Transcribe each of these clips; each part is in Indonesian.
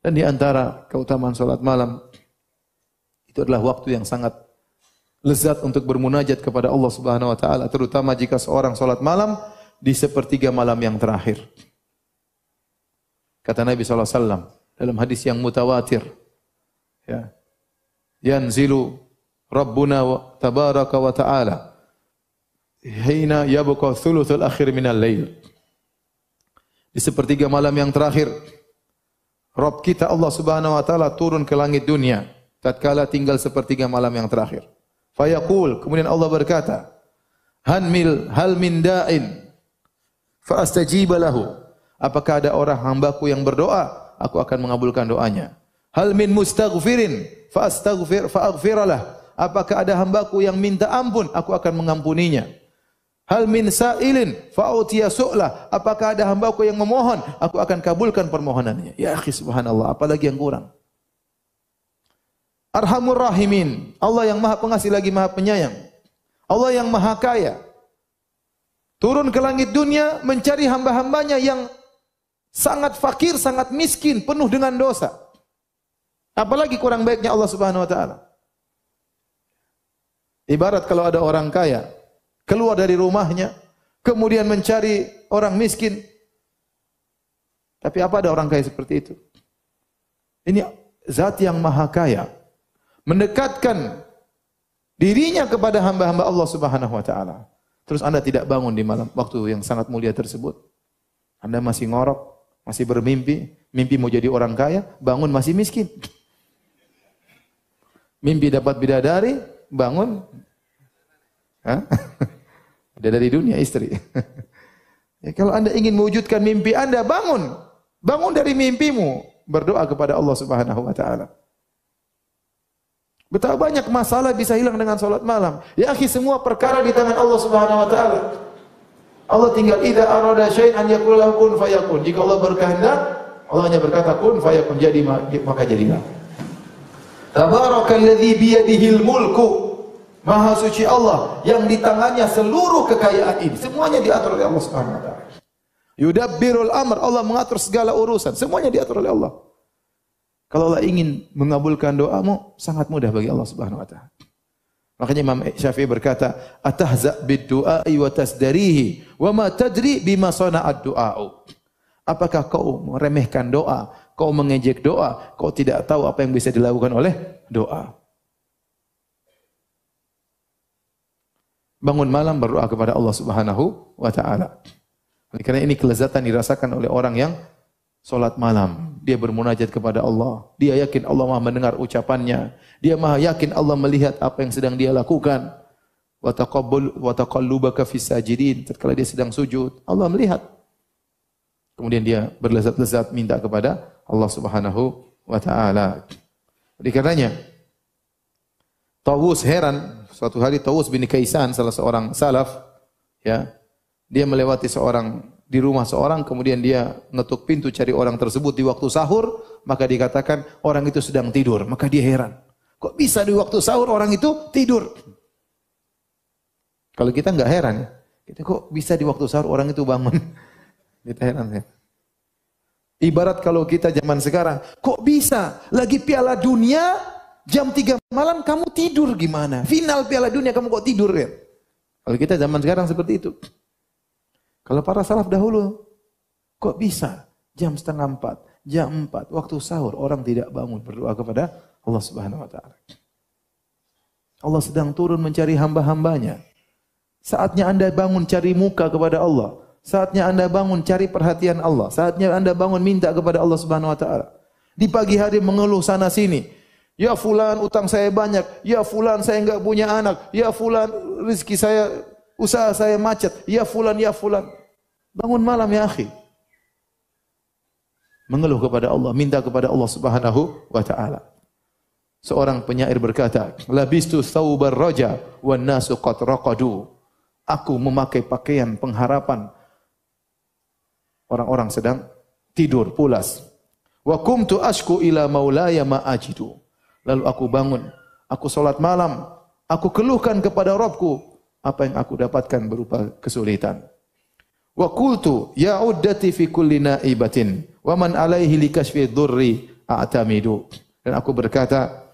Dan di antara keutamaan salat malam itu adalah waktu yang sangat lezat untuk bermunajat kepada Allah Subhanahu wa taala, terutama jika seorang salat malam di sepertiga malam yang terakhir. Kata Nabi sallallahu alaihi wasallam dalam hadis yang mutawatir, ya. Yanzilu Rabbuna tabaraka wa ta'ala hina yabqa thuluthul akhir minal lail. Di sepertiga malam yang terakhir, Rabb kita Allah Subhanahu wa taala turun ke langit dunia tatkala tinggal sepertiga malam yang terakhir. Fayaqul, kemudian Allah berkata, hal min da'in fa astajiba lahu. Apakah ada orang hambaku yang berdoa, aku akan mengabulkan doanya. Hal min mustaghfirin fa aghfiralah. Apakah ada hambaku yang minta ampun, aku akan mengampuninya. Hal min sa'ilin fa'utiya su'lah. Apakah ada hambaku yang memohon, aku akan kabulkan permohonannya. Ya akhi, subhanallah, apalagi yang kurang. Arhamur rahimin, Allah yang maha pengasih lagi maha penyayang. Allah yang maha kaya. Turun ke langit dunia mencari hamba-hambanya yang sangat fakir, sangat miskin, penuh dengan dosa. Apalagi kurang baiknya Allah Subhanahu wa taala. Ibarat kalau ada orang kaya keluar dari rumahnya, kemudian mencari orang miskin. Tapi apa ada orang kaya seperti itu? Ini zat yang maha kaya, mendekatkan dirinya kepada hamba-hamba Allah Subhanahu wa taala. Terus Anda tidak bangun di malam waktu yang sangat mulia tersebut. Anda masih ngorok, masih bermimpi, mimpi mau jadi orang kaya, bangun masih miskin. Mimpi dapat bidadari, bangun bidadari dunia istri. Ya, kalau Anda ingin mewujudkan mimpi Anda, bangun. Bangun dari mimpimu, berdoa kepada Allah Subhanahu wa taala. Betapa banyak masalah bisa hilang dengan salat malam. Ya akhi, semua perkara di tangan Allah Subhanahu wa taala. Allah tinggal idza arada syai'an an yaqul lahu kun fayakun. Jika Allah berkehendak, Allah hanya berkata kun fayakun, jadi maka jadilah. Tabarakalladzi biyadihil mulku. Maha suci Allah yang di tangannya seluruh kekayaan ini. Semuanya diatur oleh Allah Subhanahu wa taala. Yudabbirul amr, Allah mengatur segala urusan. Semuanya diatur oleh Allah. Kalau Allah ingin mengabulkan doamu, sangat mudah bagi Allah Subhanahu wa taala. Makanya Imam Syafi'i berkata, "Atahza bid-du'ai wa tasdarihi, wa ma tadri bima sana'ad du'a'u." Apakah kau meremehkan doa, kau mengejek doa, kau tidak tahu apa yang bisa dilakukan oleh doa. Bangun malam berdoa kepada Allah Subhanahu wa taala. Karena ini kelezatan dirasakan oleh orang yang salat malam. Dia bermunajat kepada Allah. Dia yakin Allah Maha mendengar ucapannya. Dia Maha yakin Allah melihat apa yang sedang dia lakukan. Wa taqallubaka fis sajidin. Tatkala dia sedang sujud, Allah melihat. Kemudian dia berlezat-lezat minta kepada Allah Subhanahu wa taala. Oleh karenanya Tawus heran, suatu hari Tawus bin Kaisan, salah seorang salaf, ya, dia melewati di rumah seorang, kemudian dia ngetuk pintu cari orang tersebut di waktu sahur, maka dikatakan orang itu sedang tidur. Maka dia heran, kok bisa di waktu sahur orang itu tidur? Kalau kita enggak heran, kita kok bisa di waktu sahur orang itu bangun? Kita heran ya. Ibarat kalau kita zaman sekarang, kok bisa lagi Piala Dunia jam 3 malam kamu tidur gimana? Final Piala Dunia kamu kok tidur ya? Kalau kita zaman sekarang seperti itu. Kalau para salaf dahulu, kok bisa jam 3:30, jam 4, waktu sahur orang tidak bangun berdoa kepada Allah Subhanahu wa taala. Allah sedang turun mencari hamba-hambanya. Saatnya Anda bangun cari muka kepada Allah. Saatnya Anda bangun cari perhatian Allah. Saatnya Anda bangun minta kepada Allah Subhanahu wa taala. Di pagi hari mengeluh sana sini. Ya fulan utang saya banyak. Ya fulan saya enggak punya anak. Ya fulan rezeki saya, usaha saya macet. Ya fulan, ya fulan. Bangun malam ya akhi. Mengeluh kepada Allah, minta kepada Allah Subhanahu wa taala. Seorang penyair berkata, "Labistu thawbar raja wan nasu qad raqadu." Aku memakai pakaian pengharapan. Orang-orang sedang tidur pulas. Wa kumtu ashku ila maulaya ma ajidu. Lalu aku bangun, aku salat malam, aku keluhkan kepada Rabbku apa yang aku dapatkan berupa kesulitan. Wa qultu ya uddati fi kulli naibatin wa man alaihi likashfi dhurri a'tamidu. Dan aku berkata,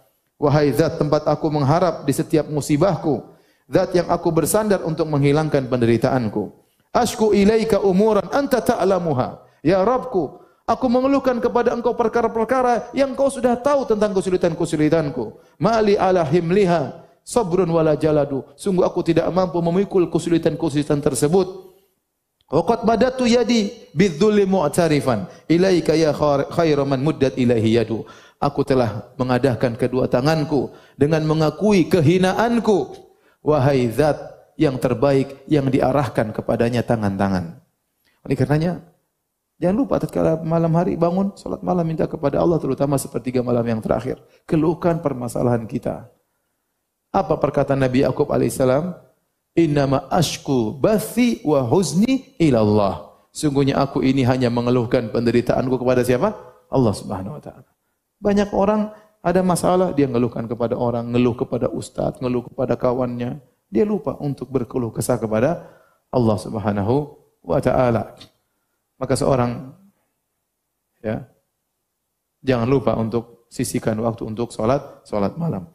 wahai zat tempat aku mengharap di setiap musibahku, zat yang aku bersandar untuk menghilangkan penderitaanku. Ashku ilaika umuran anta ta'lamuha. Ya Rabbku, aku mengeluhkan kepada engkau perkara-perkara yang kau sudah tahu tentang kesulitan-kesulitanku. Mali ala himliha sabrun wala jaladu. Sungguh aku tidak mampu memikul kesulitan-kesulitan tersebut. Waqad badatu yadi bidzulli mu'tarifan ilaika ya khairu man muddat ilaihi yadu. Aku telah mengadahkan kedua tanganku dengan mengakui kehinaanku. Wahai zat yang terbaik yang diarahkan kepadanya tangan-tangan. Oleh karenanya, jangan lupa tatkala malam hari bangun, salat malam minta kepada Allah, terutama sepertiga malam yang terakhir. Keluhkan permasalahan kita. Apa perkataan Nabi Yakub alaihissalam? Innama ashku bathi wa huzni ilallah. Sungguhnya aku ini hanya mengeluhkan penderitaanku kepada siapa? Allah Subhanahu wa taala. Banyak orang ada masalah, dia ngeluhkan kepada orang, ngeluh kepada ustaz, ngeluh kepada kawannya. Dia lupa untuk berkeluh kesah kepada Allah Subhanahu wa taala. Maka seorang jangan lupa untuk sisihkan waktu untuk salat malam.